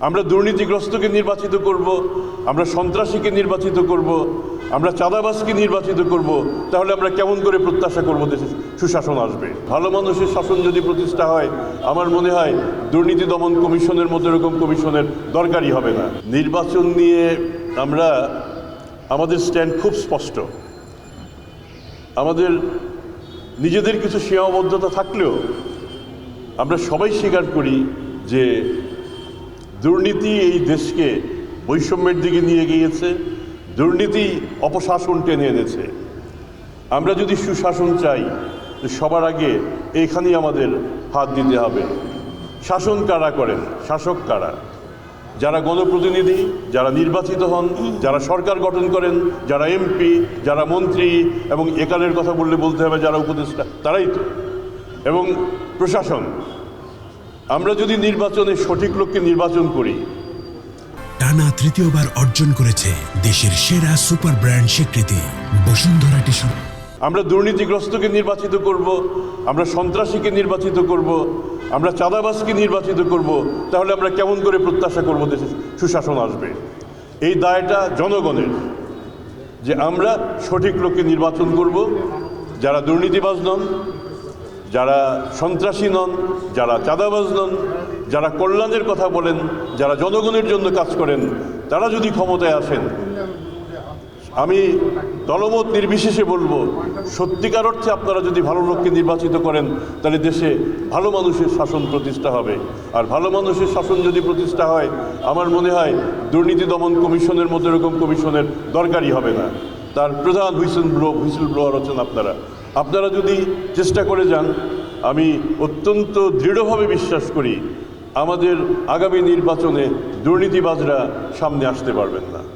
আমরা দুর্নীতিগ্রস্তকে নির্বাচিত করব, আমরা সন্ত্রাসীকে নির্বাচিত করব, আমরা চাঁদাবাজকে নির্বাচিত করব, তাহলে আমরা কেমন করে প্রত্যাশা করব দেশে সুশাসন আসবে? ভালো মানুষের শাসন যদি প্রতিষ্ঠা হয়, আমার মনে হয় দুর্নীতি দমন কমিশনের মতো এরকম কমিশনের দরকারই হবে না। নির্বাচন নিয়ে আমরা আমাদের স্ট্যান্ড খুব স্পষ্ট। আমাদের নিজেদের কিছু সীমাবদ্ধতা থাকলেও আমরা সবাই স্বীকার করি যে দুর্নীতি এই দেশকে বৈষম্যের দিকে নিয়ে গিয়েছে, দুর্নীতি অপশাসন টেনে এনেছে। আমরা যদি সুশাসন চাই, সবার আগে এইখানেই আমাদের হাত দিতে হবে। শাসন কারা করেন? শাসক কারা? যারা গণপ্রতিনিধি, যারা নির্বাচিত হন, যারা সরকার গঠন করেন, যারা এমপি, যারা মন্ত্রী, এবং একালের কথা বলতে হবে যারা উপদেষ্টা, তারাই তো। এবং প্রশাসন, আমরা যদি নির্বাচনে সঠিক লোককে নির্বাচন করি। টানা তৃতীয়বার অর্জন করেছে দেশের সেরা সুপার ব্র্যান্ড স্বীকৃতি বসুন্ধরা টিস্যু। আমরা দুর্নীতিগ্রস্তকে নির্বাচিত করব, আমরা সন্ত্রাসীকে নির্বাচিত করব, আমরা চাঁদাবাজকে নির্বাচিত করব, তাহলে আমরা কেমন করে প্রত্যাশা করব দেশে সুশাসন আসবে? এই দায়টা জনগণের, যে আমরা সঠিক লোককে নির্বাচন করব, যারা দুর্নীতিবাজ নন, যারা সন্ত্রাসী নন, যারা চাঁদাবাজ নন, যারা কল্যাণের কথা বলেন, যারা জনগণের জন্য কাজ করেন, তারা যদি ক্ষমতায় আসেন, আমি দলমত নির্বিশেষে বলবো, সত্যিকার অর্থে আপনারা যদি ভালো লোককে নির্বাচিত করেন, তাহলে দেশে ভালো মানুষের শাসন প্রতিষ্ঠা হবে। আর ভালো মানুষের শাসন যদি প্রতিষ্ঠা হয়, আমার মনে হয় দুর্নীতি দমন কমিশনের মতো এরকম কমিশনের দরকারই হবে না। তার প্রধান হুইসেল ব্লোয়ার হচ্ছেন আপনারা। আপনারা যদি চেষ্টা করে যান, আমি অত্যন্ত দৃঢ়ভাবে বিশ্বাস করি আমাদের আগামী নির্বাচনে দুর্নীতিবাজরা সামনে আসতে পারবেন না।